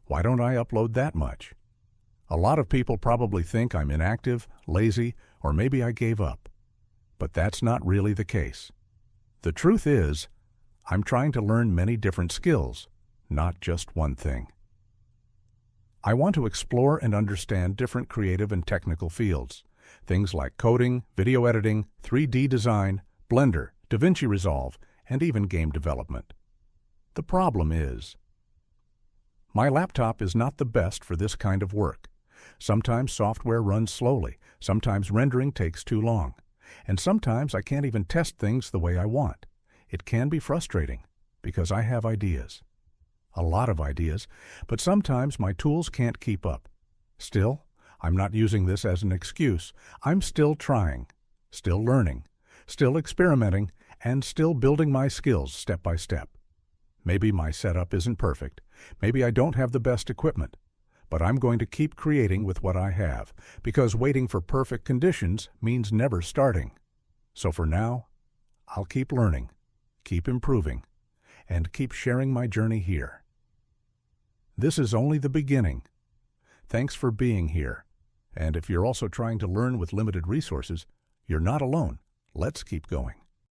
Why don't I upload that much? A lot of people probably think I'm inactive, lazy, or maybe I gave up. But that's not really the case. The truth is, I'm trying to learn many different skills, not just one thing. I want to explore and understand different creative and technical fields, things like coding, video editing, 3D design, Blender, DaVinci Resolve, and even game development. The problem is, my laptop is not the best for this kind of work. Sometimes software runs slowly, sometimes rendering takes too long, and sometimes I can't even test things the way I want. It can be frustrating, because I have ideas. A lot of ideas, but sometimes my tools can't keep up. Still, I'm not using this as an excuse. I'm still trying, still learning, still experimenting, and still building my skills step by step. Maybe my setup isn't perfect. Maybe I don't have the best equipment. But I'm going to keep creating with what I have, because waiting for perfect conditions means never starting. So for now, I'll keep learning, keep improving, and keep sharing my journey here. This is only the beginning. Thanks for being here. And if you're also trying to learn with limited resources, you're not alone. Let's keep going.